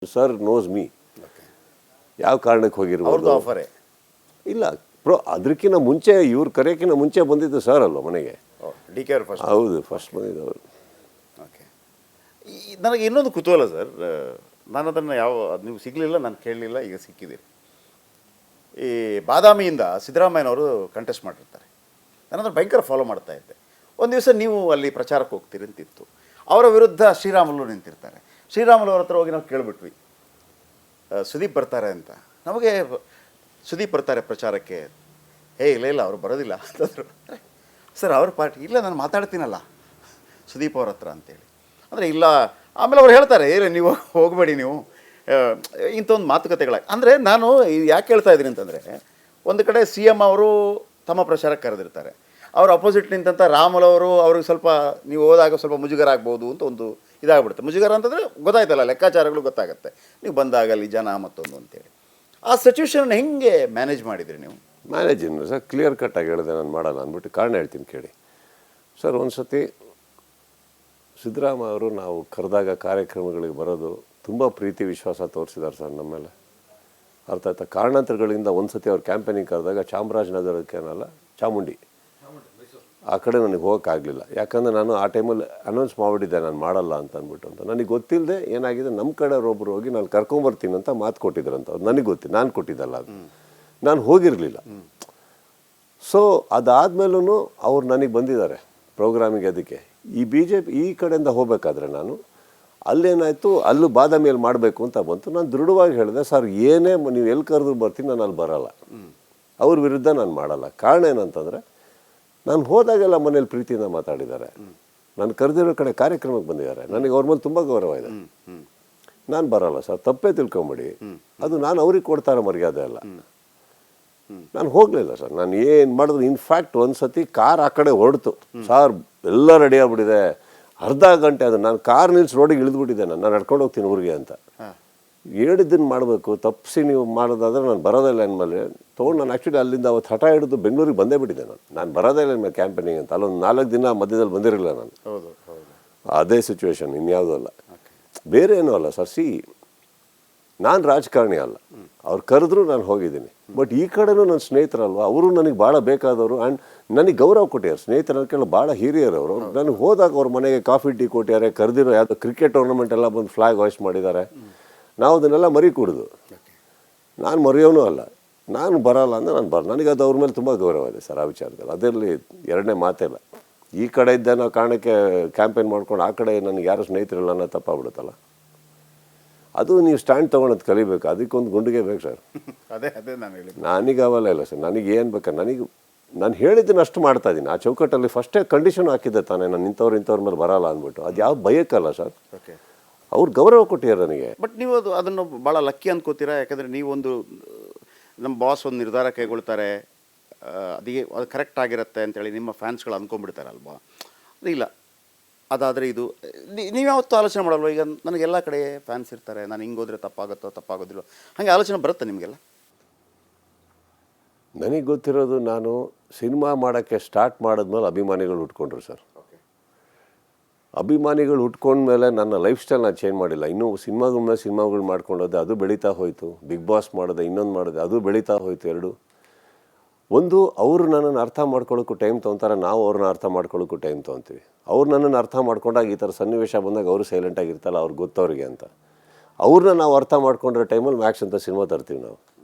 Sir knows me. ಯಾವ ಕಾರಣಕ್ಕೆ ಹೋಗಿರ್ಬೋದು ಅವ್ರದ್ದು ಆಫರೇ ಇಲ್ಲ ಅದಕ್ಕಿಂತ ಮುಂಚೆ ಇವ್ರು ಕರೆಯೋಕ್ಕಿಂತ ಮುಂಚೆ ಬಂದಿದ್ದು ಸರ್ ಅಲ್ವ ಮನೆಗೆ. ಡಿ ಕೆ ಅವ್ರು ಫಸ್ಟ್. ಹೌದು, ಫಸ್ಟ್ ಬಂದಿದ್ದವರು. ಓಕೆ. ನನಗೆ ಇನ್ನೊಂದು ಕುತೂಹಲ ಸರ್, ನಾನು ಅದನ್ನು ಅದು ನೀವು ಸಿಗಲಿಲ್ಲ, ನಾನು ಕೇಳಲಿಲ್ಲ, ಈಗ ಸಿಕ್ಕಿದ್ದೀರಿ. ಈ ಬಾದಾಮಿಯಿಂದ ಸಿದ್ದರಾಮಯ್ಯನವರು ಕಂಟೆಸ್ಟ್ ಮಾಡಿರ್ತಾರೆ. ನಾನು ಅದನ್ನು ಭಯಂಕರ ಫಾಲೋ ಮಾಡ್ತಾ ಇದ್ದೆ. ಒಂದು ದಿವಸ ನೀವು ಅಲ್ಲಿ ಪ್ರಚಾರಕ್ಕೆ ಹೋಗ್ತೀರಿ ಅಂತಿತ್ತು. ಅವರ ವಿರುದ್ಧ ಶ್ರೀರಾಮುಲು ನಿಂತಿರ್ತಾರೆ. ಶ್ರೀರಾಮುಲು ಅವ್ರ ಹತ್ರ ಹೋಗಿ ನಾವು ಕೇಳಿಬಿಟ್ವಿ, ಸುದೀಪ್ ಬರ್ತಾರೆ ಅಂತ. ನಮಗೆ ಸುದೀಪ್ ಬರ್ತಾರೆ ಪ್ರಚಾರಕ್ಕೆ, ಇಲ್ಲ ಅವ್ರು ಬರೋದಿಲ್ಲ ಅಂತಂದರು. ಸರ್ ಅವ್ರ ಪಾರ್ಟಿ ಇಲ್ಲ, ನಾನು ಮಾತಾಡ್ತೀನಲ್ಲ ಸುದೀಪ್ ಅವ್ರ ಹತ್ರ ಅಂತೇಳಿ. ಅಂದರೆ ಇಲ್ಲ, ಆಮೇಲೆ ಅವ್ರು ಹೇಳ್ತಾರೆ ನೀವು ಹೋಗಬೇಡಿ, ನೀವು ಇಂಥ ಒಂದು ಮಾತುಕತೆಗಳಾಗಿ. ಅಂದರೆ ನಾನು ಯಾಕೆ ಹೇಳ್ತಾ ಇದ್ದೀನಿ ಅಂತಂದರೆ, ಒಂದು ಕಡೆ ಸಿ ಎಮ್ ಅವರು ತಮ್ಮ ಪ್ರಚಾರಕ್ಕೆ ಕರೆದಿರ್ತಾರೆ, ಅವ್ರ ಅಪೋಸಿಟ್ ನಿಂತಂಥ ರಾಮುಲು ಅವರು ಅವ್ರಿಗೆ ಸ್ವಲ್ಪ ನೀವು ಹೋದಾಗ ಸ್ವಲ್ಪ ಮುಜುಗರ ಆಗ್ಬೋದು ಅಂತ ಒಂದು ಇದಾಗ್ಬಿಡುತ್ತೆ. ಮುಜುಗರ ಅಂತಂದರೆ ಗೊತ್ತಾಯ್ತಲ್ಲ, ಲೆಕ್ಕಾಚಾರಗಳು ಗೊತ್ತಾಗುತ್ತೆ ನೀವು ಬಂದಾಗ ಅಲ್ಲಿ ಜನ ಮತ್ತೊಂದು ಅಂತೇಳಿ. ಆ ಸಿಚುವೇಶನ್ ಹೆಂಗೆ ಮ್ಯಾನೇಜ್ ಮಾಡಿದ್ರಿ ನೀವು? ಮ್ಯಾನೇಜ್ ಏನು ಸರ್, ಕ್ಲಿಯರ್ ಕಟ್ಟಾಗಿ ಹೇಳಿದೆ, ನಾನು ಮಾಡಲ್ಲ ಅಂದ್ಬಿಟ್ಟು. ಕಾರಣ ಹೇಳ್ತೀನಿ ಕೇಳಿ ಸರ್. ಒಂದು ಸತಿ ಸಿದ್ದರಾಮಯ್ಯ ಅವರು ನಾವು ಕರೆದಾಗ ಕಾರ್ಯಕ್ರಮಗಳಿಗೆ ಬರೋದು ತುಂಬ ಪ್ರೀತಿ ವಿಶ್ವಾಸ ತೋರಿಸಿದ್ದಾರೆ ಸರ್ ನಮ್ಮ ಮೇಲೆ. ಅರ್ಥ ಆಯ್ತಾ? ಕಾರಣಾಂತರಗಳಿಂದ ಒಂದು ಸತಿ ಅವ್ರು ಕ್ಯಾಂಪೇನಿಂಗ್ ಕರೆದಾಗ ಚಾಮರಾಜನಗರಕ್ಕೇನಲ್ಲ, ಚಾಮುಂಡಿ ಆ ಕಡೆ ನನಗೆ ಹೋಗೋಕ್ಕಾಗಲಿಲ್ಲ. ಯಾಕಂದರೆ ನಾನು ಆ ಟೈಮಲ್ಲಿ ಅನೌನ್ಸ್ ಮಾಡಿಬಿಟ್ಟಿದ್ದೆ ನಾನು ಮಾಡಲ್ಲ ಅಂತ ಅಂದ್ಬಿಟ್ಟು. ಅಂತ ನನಗೆ ಗೊತ್ತಿಲ್ಲದೆ ಏನಾಗಿದೆ, ನಮ್ಮ ಕಡೆಯವ್ರೊಬ್ಬರು ಹೋಗಿ ನಾನು ಕರ್ಕೊಂಬರ್ತೀನಿ ಅಂತ ಮಾತು ಕೊಟ್ಟಿದ್ರಂತ. ಅವ್ರು ನನಗೆ ಗೊತ್ತಿಲ್ಲ, ನಾನು ಕೊಟ್ಟಿದ್ದಲ್ಲ, ಅದು ನಾನು ಹೋಗಿರಲಿಲ್ಲ. ಸೊ ಅದಾದಮೇಲೂ ಅವ್ರು ನನಗೆ ಬಂದಿದ್ದಾರೆ ಪ್ರೋಗ್ರಾಮಿಗೆ. ಅದಕ್ಕೆ ಈ BJP ಈ ಕಡೆಯಿಂದ ಹೋಗಬೇಕಾದ್ರೆ ನಾನು ಅಲ್ಲೇನಾಯಿತು, ಅಲ್ಲೂ ಬಾದಾಮಿಯಲ್ಲಿ ಮಾಡಬೇಕು ಅಂತ ಬಂತು. ನಾನು ದೃಢವಾಗಿ ಹೇಳಿದೆ, ಸರ್ ಏನೇ ನೀವು ಎಲ್ಲಿ ಕರೆದ್ರು ಬರ್ತೀನಿ, ನಾನು ಅಲ್ಲಿ ಬರಲ್ಲ, ಅವ್ರ ವಿರುದ್ಧ ನಾನು ಮಾಡಲ್ಲ. ಕಾರಣ ಏನಂತಂದರೆ, ನಾನು ಹೋದಾಗೆಲ್ಲ ಮನೇಲಿ ಪ್ರೀತಿಯಿಂದ ಮಾತಾಡಿದ್ದಾರೆ, ನಾನು ಕರೆದಿರೋ ಕಡೆ ಕಾರ್ಯಕ್ರಮಕ್ಕೆ ಬಂದಿದ್ದಾರೆ, ನನಗೆ ಅವ್ರ ಮೇಲೆ ತುಂಬ ಗೌರವ ಇದೆ. ನಾನು ಬರಲ್ಲ ಸರ್, ತಪ್ಪೇ ತಿಳ್ಕೊಂಬಿಡಿ. ಅದು ನಾನು ಅವ್ರಿಗೆ ಕೊಡ್ತಾರೋ ಮರ್ಯಾದೆ ಅಲ್ಲ. ನಾನು ಹೋಗಲಿಲ್ಲ ಸರ್. ನಾನು ಏನು ಮಾಡಿದ್ರು, ಇನ್ಫ್ಯಾಕ್ಟ್ ಒಂದು ಸತಿ ಕಾರ್ ಆ ಕಡೆ ಹೊರಡ್ತು ಸರ್, ಎಲ್ಲ ರೆಡಿ ಆಗ್ಬಿಟ್ಟಿದೆ, ಅರ್ಧ ಗಂಟೆ ಅದು ನಾನು ಕಾರ್ ನಿಲ್ಸಿ ರೋಡಿಗೆ ಇಳಿದ್ಬಿಟ್ಟಿದ್ದೆ. ನಾನು ನಡ್ಕೊಂಡು ಹೋಗ್ತೀನಿ ಊರಿಗೆ ಅಂತ. ಹೇಳಿದ್ದನ್ನು ಮಾಡಬೇಕು, ತಪ್ಪಿಸಿ ನೀವು ಮಾಡೋದಾದ್ರೆ ನಾನು ಬರೋದಿಲ್ಲ ಅಂದಮೇಲೆ ತೊಗೊಂಡು ನಾನು ಆ್ಯಕ್ಚುಲಿ ಅಲ್ಲಿಂದ ಅವತ್ತು ಹಠ ಹಿಡಿದು ಬೆಂಗಳೂರಿಗೆ ಬಂದೇ ಬಿಟ್ಟಿದ್ದೆ. ನಾನು ಬರೋದೇ ಇಲ್ಲ ಕ್ಯಾಂಪೇನಿಂಗ್ ಅಂತ. ಅಲ್ಲೊಂದು 4 ದಿನ ಮಧ್ಯದಲ್ಲಿ ಬಂದಿರಲಿಲ್ಲ ನಾನು. ಅದೇ ಸಿಚುವೇಶನ್, ಇನ್ಯಾವುದೂ ಅಲ್ಲ, ಬೇರೆ ಏನೂ ಅಲ್ಲ ಸರ್. ನಾನು ರಾಜಕಾರಣಿ ಅಲ್ಲ, ಅವ್ರು ಕರೆದ್ರು ನಾನು ಹೋಗಿದ್ದೀನಿ. ಬಟ್ ಈ ಕಡೆನೂ ನನ್ನ ಸ್ನೇಹಿತರಲ್ವ, ಅವರು ನನಗೆ ಭಾಳ ಬೇಕಾದವರು. ಆ್ಯಂಡ್ ನನಗೆ ಗೌರವ ಕೊಟ್ಟಿದ್ದಾರೆ. ಸ್ನೇಹಿತರ ಕೇಳಿ ಭಾಳ ಹಿರಿಯರವರು. ನನಗೆ ಹೋದಾಗ ಅವ್ರ ಮನೆಗೆ ಕಾಫಿ ಟೀ ಕೊಟ್ಟಿದ್ದಾರೆ, ಕರೆದಿರೋ ಯಾವುದೋ ಕ್ರಿಕೆಟ್ ಟೂರ್ನಮೆಂಟ್ ಎಲ್ಲ ಬಂದು ಫ್ಲಾಗ್ ಹಾಯ್ಸ್ಟ್ ಮಾಡಿದ್ದಾರೆ. ನಾವು ಅದನ್ನೆಲ್ಲ ಮರಿ ಕುಡಿದು, ನಾನು ಮರೆಯೋನೂ ಅಲ್ಲ. ನಾನು ಬರಲ್ಲ ಅಂದರೆ ನಾನು ನನಗೆ ಅದು ಅವ್ರ ಮೇಲೆ ತುಂಬ ಗೌರವ ಇದೆ ಸರ್ ಆ ವಿಚಾರದಲ್ಲಿ. ಅದರಲ್ಲಿ ಎರಡನೇ ಮಾತಿಲ್ಲ. ಈ ಕಡೆ ಇದ್ದ ನಾವು ಕಾರಣಕ್ಕೆ ಕ್ಯಾಂಪೇನ್ ಮಾಡ್ಕೊಂಡು ಆ ಕಡೆ ನನಗೆ ಯಾರು ಸ್ನೇಹಿತರಿಲ್ಲ ಅನ್ನೋ ತಪ್ಪಾಗ್ಬಿಡುತ್ತಲ್ಲ. ಅದು ನೀವು ಸ್ಟ್ಯಾಂಡ್ ತೊಗೊಳೋದು ಕಲಿಬೇಕು, ಅದಕ್ಕೊಂದು ಗುಂಡಿಗೆ ಬೇಕು ಸರ್. ಅದೇ ನಾನು ಹೇಳಿ, ನನಗೆ ಅವೆಲ್ಲ ಇಲ್ಲ ಸರ್. ನನಗೆ ಏನು ಬೇಕಾ, ನಾನು ಹೇಳಿದ್ದನ್ನು ಅಷ್ಟು ಮಾಡ್ತಾ ಇದ್ದೀನಿ. ಆ ಚೌಕಟ್ಟಲ್ಲಿ ಫಸ್ಟೇ ಕಂಡೀಷನ್ ಹಾಕಿದ್ದೆ ತಾನೇ, ನಾನು ಇಂಥವ್ರ ಮೇಲೆ ಬರಲ್ಲ ಅಂದ್ಬಿಟ್ಟು. ಅದು ಯಾವ ಭಯಕ್ಕಲ್ಲ ಸರ್, ಅವ್ರು ಗೌರವ ಕೊಟ್ಟಿದ್ದಾರೆ ನನಗೆ. ಬಟ್ ನೀವು ಅದನ್ನು ಭಾಳ ಲಕ್ಕಿ ಅಂದ್ಕೋತೀರಾ? ಯಾಕಂದರೆ ನೀವೊಂದು ನಮ್ಮ ಬಾಸ್ ಒಂದು ನಿರ್ಧಾರ ಕೈಗೊಳ್ತಾರೆ, ಅದು ಕರೆಕ್ಟ್ ಆಗಿರುತ್ತೆ ಅಂತೇಳಿ ನಿಮ್ಮ ಫ್ಯಾನ್ಸ್ಗಳು ಅಂದ್ಕೊಂಡ್ಬಿಡ್ತಾರಲ್ವಾ? ಅದು ಇಲ್ಲ, ಅದಾದರೆ ಇದು ನೀವು ಯಾವತ್ತೂ ಆಲೋಚನೆ ಮಾಡಲ್ವ? ಈಗ ನನಗೆಲ್ಲ ಕಡೆ ಫ್ಯಾನ್ಸ್ ಇರ್ತಾರೆ, ನಾನು ಹಿಂಗೆ ಹೋದರೆ ತಪ್ಪಾಗೋದಿಲ್ಲ, ಹಾಗೆ ಆಲೋಚನೆ ಬರುತ್ತೆ ನಿಮಗೆಲ್ಲ? ನನಗೆ ಗೊತ್ತಿರೋದು, ನಾನು ಸಿನಿಮಾ ಮಾಡೋಕ್ಕೆ ಸ್ಟಾರ್ಟ್ ಮಾಡಿದ್ಮೇಲೆ ಅಭಿಮಾನಿಗಳು ಉಟ್ಕೊಂಡ್ರು ಸರ್. ಅಭಿಮಾನಿಗಳು ಉಟ್ಕೊಂಡ್ಮೇಲೆ ನನ್ನ ಲೈಫ್ ಸ್ಟೈಲ್ ನಾನು ಚೇಂಜ್ ಮಾಡಿಲ್ಲ. ಇನ್ನೂ ಸಿನಿಮಾಗಳ ಮೇಲೆ ಸಿನಿಮಾಗಳು ಮಾಡ್ಕೊಂಡೋದೆ, ಅದು ಬೆಳೀತಾ ಹೋಯಿತು. ಬಿಗ್ ಬಾಸ್ ಮಾಡಿದೆ, ಇನ್ನೊಂದು ಮಾಡಿದೆ, ಅದು ಬೆಳೀತಾ ಹೋಯಿತು. ಎರಡು ಒಂದು, ಅವರು ನನ್ನನ್ನು ಅರ್ಥ ಮಾಡ್ಕೊಳ್ಳೋಕ್ಕೂ ಟೈಮ್ ತೊಗೊತಾರೆ, ನಾವು ಅವ್ರನ್ನ ಅರ್ಥ ಮಾಡ್ಕೊಳ್ಳೋಕ್ಕೂ ಟೈಮ್ ತೊಗೊತೀವಿ. ಅವ್ರು ನನ್ನನ್ನು ಅರ್ಥ ಮಾಡ್ಕೊಂಡಾಗ ಈ ಥರ ಸನ್ನಿವೇಶ ಬಂದಾಗ ಅವರು ಸೈಲೆಂಟಾಗಿರ್ತಲ್ಲ, ಅವ್ರಿಗೆ ಗೊತ್ತವ್ರಿಗೆ ಅಂತ. ಅವ್ರನ್ನ ನಾವು ಅರ್ಥ ಮಾಡ್ಕೊಂಡ್ರೆ ಟೈಮಲ್ಲಿ ಮ್ಯಾಕ್ಸ್ ಅಂತ ಸಿನಿಮಾ ತರ್ತೀವಿ ನಾವು,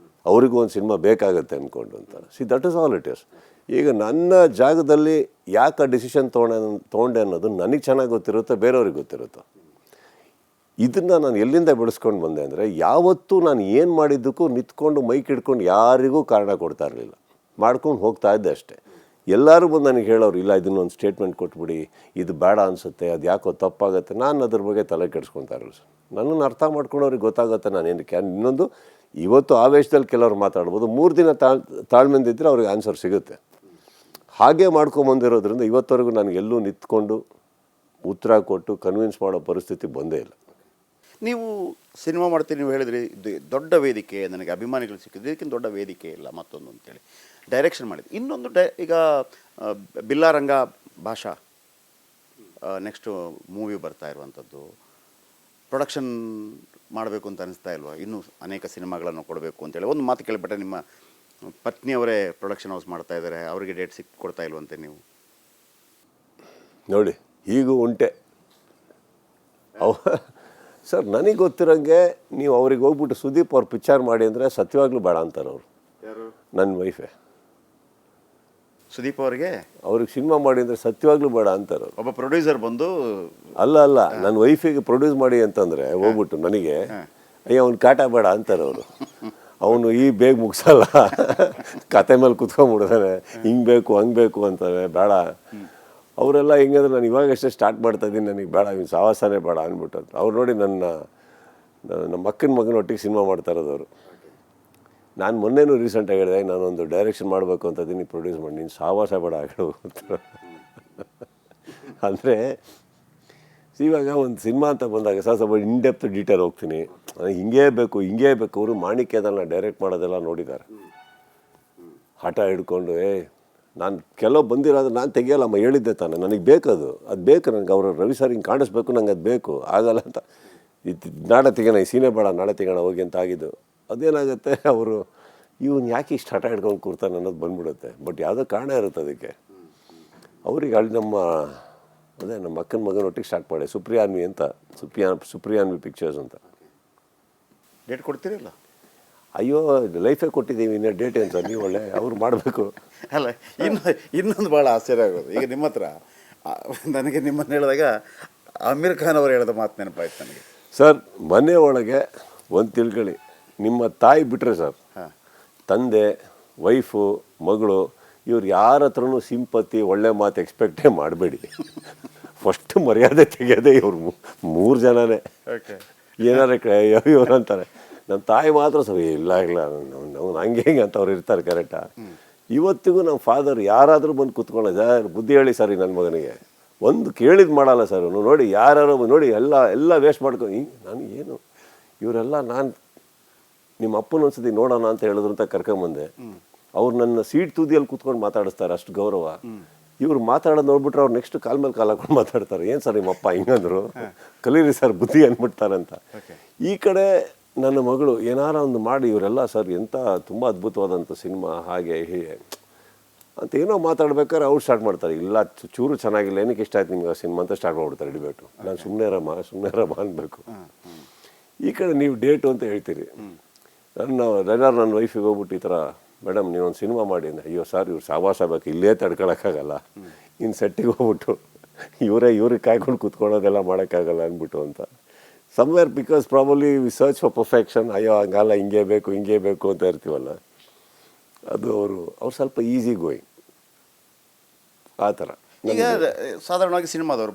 ಅವರಿಗೂ ಒಂದು ಸಿನಿಮಾ ಬೇಕಾಗತ್ತೆ ಅಂದ್ಕೊಂಡು ಅಂತ. That is all it is. ಈಗ ನನ್ನ ಜಾಗದಲ್ಲಿ ಯಾಕೆ ಆ ಡಿಸಿಷನ್ ತೊಗೊಂಡೆ ಅನ್ನೋದು ನನಗೆ ಚೆನ್ನಾಗಿ ಗೊತ್ತಿರುತ್ತೆ, ಬೇರೆಯವ್ರಿಗೆ ಗೊತ್ತಿರುತ್ತೆ. ಇದನ್ನು ನಾನು ಎಲ್ಲಿಂದ ಬೆಳೆಸ್ಕೊಂಡು ಬಂದೆ ಅಂದರೆ, ಯಾವತ್ತೂ ನಾನು ಏನು ಮಾಡಿದ್ದಕ್ಕೂ ನಿಂತ್ಕೊಂಡು ಮೈಕ್ ಹಿಡ್ಕೊಂಡು ಯಾರಿಗೂ ಕಾರಣ ಕೊಡ್ತಾ ಇರಲಿಲ್ಲ, ಮಾಡ್ಕೊಂಡು ಹೋಗ್ತಾ ಇದ್ದೆ ಅಷ್ಟೇ. ಎಲ್ಲರೂ ಬಂದು ನನಗೆ ಹೇಳೋರು, ಇಲ್ಲ ಇದನ್ನೊಂದು ಸ್ಟೇಟ್ಮೆಂಟ್ ಕೊಟ್ಬಿಡಿ, ಇದು ಬೇಡ ಅನಿಸುತ್ತೆ, ಅದು ಯಾಕೋ ತಪ್ಪಾಗುತ್ತೆ. ನಾನು ಅದ್ರ ಬಗ್ಗೆ ತಲೆ ಕೆಡಿಸ್ಕೊತಾ ಇರಲಿಲ್ಲ. ನನ್ನನ್ನು ಅರ್ಥ ಮಾಡ್ಕೊಂಡವ್ರಿಗೆ ಗೊತ್ತಾಗುತ್ತೆ ನಾನು ಏನಕ್ಕೆ. ಇನ್ನೊಂದು, ಇವತ್ತು ಆವೇಶದಲ್ಲಿ ಕೆಲವ್ರು ಮಾತಾಡ್ಬೋದು, 3 ದಿನ ತಾಳ್ಮೆಯಿಂದ ಇದ್ದರೆ ಅವ್ರಿಗೆ ಆನ್ಸರ್ ಸಿಗುತ್ತೆ. ಹಾಗೆ ಮಾಡ್ಕೊಂಬಂದಿರೋದ್ರಿಂದ ಇವತ್ತವರೆಗೂ ನನಗೆ ಎಲ್ಲೂ ನಿಂತ್ಕೊಂಡು ಉತ್ತರ ಕೊಟ್ಟು ಕನ್ವಿನ್ಸ್ ಮಾಡೋ ಪರಿಸ್ಥಿತಿ ಬಂದೇ ಇಲ್ಲ. ನೀವು ಸಿನಿಮಾ ಮಾಡ್ತೀರಿ, ನೀವು ಹೇಳಿದ್ರಿ ಇದು ದೊಡ್ಡ ವೇದಿಕೆ, ನನಗೆ ಅಭಿಮಾನಿಗಳು ಸಿಕ್ಕಿದ್ದು, ಇದಕ್ಕಿಂತ ದೊಡ್ಡ ವೇದಿಕೆ ಇಲ್ಲ ಮತ್ತೊಂದು ಅಂತೇಳಿ ಡೈರೆಕ್ಷನ್ ಮಾಡಿದ್ವಿ. ಇನ್ನೊಂದು ಈಗ ಬಿಲ್ಲಾರಂಗ ಭಾಷಾ ನೆಕ್ಸ್ಟು ಮೂವಿ ಬರ್ತಾ ಇರುವಂಥದ್ದು. ಪ್ರೊಡಕ್ಷನ್ ಮಾಡಬೇಕು ಅಂತ ಅನಿಸ್ತಾ ಇಲ್ವಾ? ಇನ್ನೂ ಅನೇಕ ಸಿನಿಮಾಗಳನ್ನು ಕೊಡಬೇಕು ಅಂತೇಳಿ ಒಂದು ಮಾತು ಕೇಳಿಬಿಟ್ಟೆ, ನಿಮ್ಮ ಪತ್ನಿಯವರೇ ಪ್ರೊಡಕ್ಷನ್ ಹೌಸ್ ಮಾಡ್ತಾ ಇದ್ದಾರೆ, ಅವರಿಗೆ ಡೇಟ್ ಕೊಡ್ತಾ ಇಲ್ವಂತೆ ನೀವು? ನೋಡಿ ಹೀಗೂ ಉಂಟೆ ಅವ ಸರ್. ನನಗೆ ಗೊತ್ತಿರೋಂಗೆ ನೀವು ಅವ್ರಿಗೆ ಹೋಗ್ಬಿಟ್ಟು ಸುದೀಪ್ ಅವ್ರು ಪಿಕ್ಚರ್ ಮಾಡಿ ಅಂದರೆ ಸತ್ಯವಾಗ್ಲೂ ಬೇಡ ಅಂತಾರೆ ಅವರು. ಯಾರು? ನನ್ನ ವೈಫೇ. ಸುದೀಪ್ ಅವರಿಗೆ ಅವ್ರಿಗೆ ಸಿನಿಮಾ ಮಾಡಿ ಅಂದರೆ ಸತ್ಯವಾಗ್ಲೂ ಬೇಡ ಅಂತಾರೆ ಅವರು. ಒಬ್ಬ ಪ್ರೊಡ್ಯೂಸರ್ ಬಂದು ಅಲ್ಲ ನನ್ನ ವೈಫಿಗೆ ಪ್ರೊಡ್ಯೂಸ್ ಮಾಡಿ ಅಂತಂದರೆ ಹೋಗ್ಬಿಟ್ಟು ನನಗೆ ಅಯ್ಯೋ ಅವ್ನು ಕಾಟ ಬೇಡ ಅಂತಾರೆ ಅವರು. ಅವನು ಈ ಬೇಗ ಮುಗಿಸಲ್ಲ, ಕತೆ ಮೇಲೆ ಕುತ್ಕೊಂಡ್ಬಿಡ್ತಾನೆ, ಹಿಂಗೆ ಬೇಕು ಹಂಗೆ ಬೇಕು ಅಂತಾರೆ, ಬೇಡ. ಅವರೆಲ್ಲ ಹಿಂಗಂದ್ರೆ ನಾನು ಇವಾಗಷ್ಟೇ ಸ್ಟಾರ್ಟ್ ಮಾಡ್ತಾ ಇದ್ದೀನಿ, ನನಗೆ ಬೇಡ, ಇವ್ನು ಸಾವಾಸನೇ ಬೇಡ ಅಂದ್ಬಿಟ್ಟು. ಅವ್ರು ನೋಡಿ ನಮ್ಮ ಅಕ್ಕನ ಮಗನ ಒಟ್ಟಿಗೆ ಸಿನಿಮಾ ಮಾಡ್ತಾ ಇರೋದು ಅವರು. ನಾನು ಮೊನ್ನೆನೂ ರೀಸೆಂಟಾಗಿ ಹೇಳಿದೆ, ನಾನೊಂದು ಡೈರೆಕ್ಷನ್ ಮಾಡಬೇಕು ಅಂತ ಇದ್ದೀನಿ, ಪ್ರೊಡ್ಯೂಸ್ ಮಾಡಿ, ನೀನು ಸಾವಾಸ ಬೇಡ ಹೇಳು ಅಂತ. ಅಂದರೆ ಇವಾಗ ಒಂದು ಸಿನಿಮಾ ಅಂತ ಬಂದಾಗ ಸ್ವಲ್ಪ ಇನ್ಡೆಪ್ತ್ ಡೀಟೇಲ್ ಹೋಗ್ತೀನಿ, ನನಗೆ ಹಿಂಗೇ ಬೇಕು. ಅವರು ಮಾಣಿಕ್ಯದಲ್ಲಿ ನಾನು ಡೈರೆಕ್ಟ್ ಮಾಡೋದೆಲ್ಲ ನೋಡಿದ್ದಾರೆ. ಹಠ ಹಿಡ್ಕೊಂಡು ನಾನು ಕೆಲವು ಬಂದಿರೋದು ನಾನು ತೆಗಿಯಲ್ಲಮ್ಮ, ಹೇಳಿದ್ದೆ ತಾನೆ, ನನಗೆ ಬೇಕದು, ಅದು ಬೇಕು ನನಗೆ. ಅವರು ರವಿ ಸರ್ ಹಿಂಗೆ ಕಾಣಿಸ್ಬೇಕು, ನಂಗೆ ಅದು ಬೇಕು, ಆಗಲ್ಲ ಅಂತ. ನಾಳೆ ತೆಗೋಣ, ಈ ಸೀನೆ ಬೇಡ, ನಾಳೆ ತೆಗೋಣ ಹೋಗಿ ಅಂತ ಆಗಿದ್ದು. ಅದೇನಾಗುತ್ತೆ, ಅವರು ಇವನು ಯಾಕೆ ಇಷ್ಟು ಹಠ ಹಿಡ್ಕೊಂಡು ಕೂರ್ತಾನೆ ಅನ್ನೋದು ಬಂದ್ಬಿಡುತ್ತೆ. ಬಟ್ ಯಾವುದೋ ಕಾರಣ ಇರುತ್ತೆ ಅದಕ್ಕೆ. ಅವ್ರಿಗೆ ಅಲ್ಲಿ ನಮ್ಮ ಅಕ್ಕನ ಮಗನೊಟ್ಟಿಗೆ ಸ್ಟಾರ್ಟ್ ಮಾಡಿ, ಸುಪ್ರಿಯಾನ್ವಿ ಅಂತ, ಸುಪ್ರಿಯಾನ್ವಿ ಪಿಕ್ಚರ್ಸ್ ಅಂತ. ಡೇಟ್ ಕೊಡ್ತೀರಲ್ಲ? ಅಯ್ಯೋ ಲೈಫೇ ಕೊಟ್ಟಿದ್ದೀವಿ, ಇನ್ನೂ ಡೇಟ್ ಏನು ಸರ್ ನೀವು ಒಳ್ಳೆ ಅವ್ರು ಮಾಡಬೇಕು. ಅಲ್ಲ, ಇನ್ನೊಂದು ಭಾಳ ಆಶ್ಚರ್ಯ ಆಗೋದು, ಈಗ ನಿಮ್ಮ ಹತ್ರ ನನಗೆ ನಿಮ್ಮನ್ನು ಹೇಳಿದಾಗ ಅಮೀರ್ ಖಾನ್ ಅವರು ಹೇಳಿದ ಮಾತು ನೆನಪಾಯ್ತು ನನಗೆ. ಸರ್ ಮನೆ ಒಳಗೆ ಒಂದು ತಿಳ್ಕೊಳ್ಳಿ, ನಿಮ್ಮ ತಾಯಿ ಬಿಟ್ಟರೆ ಸರ್, ತಂದೆ, ವೈಫು, ಮಗಳು, ಇವ್ರು ಯಾರ ಹತ್ರನೂ ಸಿಂಪತಿ ಒಳ್ಳೆ ಮಾತು ಎಕ್ಸ್ಪೆಕ್ಟೇ ಮಾಡಬೇಡಿ. ಫಸ್ಟ್ ಮರ್ಯಾದೆ ತೆಗೆಯೋದೇ ಇವ್ರು 3 ಜನನೇ. ಏನಾರ ಇವ್ರು ಅಂತಾರೆ. ನಮ್ಮ ತಾಯಿ ಮಾತ್ರ ಸರ್ ಇಲ್ಲ ನಾವು ಹಂಗೆ ಅಂತ ಅವ್ರು ಇರ್ತಾರೆ ಕರೆಕ್ಟಾ. ಇವತ್ತಿಗೂ ನಮ್ಮ ಫಾದರ್ ಯಾರಾದರೂ ಬಂದು ಕೂತ್ಕೊಳ್ಳೋದು, ಸರ್ ಬುದ್ಧಿ ಹೇಳಿ ಸರ್ ನನ್ನ ಮಗನಿಗೆ, ಒಂದು ಕೇಳಿದ್ದು ಮಾಡಲ್ಲ ಸರ್. ನೋಡಿ ಯಾರು ನೋಡಿ ಎಲ್ಲ ವೇಸ್ಟ್ ಮಾಡ್ಕೊಂಡು ಹಿಂಗೆ. ನಾನು ಏನು ಇವರೆಲ್ಲ ನಾನು ನಿಮ್ಮ ಅಪ್ಪನ ಒಂದ್ಸತಿ ನೋಡೋಣ ಅಂತ ಹೇಳಿದ್ರು ಅಂತ ಕರ್ಕೊಂಬಂದೆ. ಅವ್ರು ನನ್ನ ಸೀಟ್ ತುದಿಯಲ್ಲಿ ಕೂತ್ಕೊಂಡು ಮಾತಾಡಿಸ್ತಾರೆ, ಅಷ್ಟು ಗೌರವ. ಇವ್ರು ಮಾತಾಡೋದು ನೋಡ್ಬಿಟ್ರೆ ಅವ್ರು ನೆಕ್ಸ್ಟ್ ಕಾಲ್ ಮೇಲೆ ಕಾಲು ಹಾಕೊಂಡು ಮಾತಾಡ್ತಾರೆ. ಏನು ಸರ್ ನಿಮ್ಮ ಅಪ್ಪ ಹಿಂಗಂದ್ರು, ಕಲೀರಿ ಸರ್ ಬುದ್ಧಿ ಅಂದ್ಬಿಡ್ತಾರಂತ. ಈ ಕಡೆ ನನ್ನ ಮಗಳು ಏನಾರ ಒಂದು ಮಾಡಿ, ಇವರೆಲ್ಲ ಸರ್ ಎಂಥ ತುಂಬ ಅದ್ಭುತವಾದಂಥ ಸಿನಿಮಾ ಹಾಗೆ ಹೀಗೆ ಅಂತ ಏನೋ ಮಾತಾಡ್ಬೇಕಾದ್ರೆ ಅವ್ರು ಸ್ಟಾರ್ಟ್ ಮಾಡ್ತಾರೆ. ಇಲ್ಲ ಚೂರು ಚೆನ್ನಾಗಿಲ್ಲ, ಏನಕ್ಕೆ ಇಷ್ಟ ಆಯ್ತು ನಿಮ್ಗೆ ಆ ಸಿನಿಮಾ ಅಂತ ಸ್ಟಾರ್ಟ್ ಮಾಡ್ಬಿಡ್ತಾರೆ ಡಿಬೇಟು. ನಾನು ಸುಮ್ಮನೆ ರಮ್ಮ ಅನ್ಬೇಕು. ಈ ಕಡೆ ನೀವು ಡೇಟು ಅಂತ ಹೇಳ್ತೀರಿ. ನನ್ನ ವೈಫಿಗೆ ಹೋಗ್ಬಿಟ್ಟು ಈ ಥರ, ಮೇಡಮ್ ನೀವೊಂದು ಸಿನಿಮಾ ಮಾಡಿ ಅಂದರೆ, ಅಯ್ಯೋ ಸರ್ ಇವ್ರು ಸಾವಾಸ ಬೇಕು, ಇಲ್ಲೇ ತಡ್ಕೊಳಕ್ಕಾಗಲ್ಲ, ಇನ್ನು ಸೆಟ್ಟಿಗೆ ಹೋಗ್ಬಿಟ್ಟು ಇವ್ರಿಗೆ ಕಾಯ್ಕೊಂಡು ಕೂತ್ಕೊಳ್ಳೋದೆಲ್ಲ ಮಾಡೋಕ್ಕಾಗಲ್ಲ ಅಂದ್ಬಿಟ್ಟು ಅಂತ. Somewhere because probably we search for perfection. ಅಯ್ಯೋ ಹಂಗಲ್ಲ, ಹಿಂಗೆ ಬೇಕು ಅಂತ ಇರ್ತೀವಲ್ಲ, ಅದು ಅವ್ರು ಸ್ವಲ್ಪ ಈಸಿ ಗೋಯಿಂಗ್ ಆ ಥರ. ಈಗ ಸಾಧಾರಣವಾಗಿ ಸಿನಿಮಾದವ್ರು ಬಂದು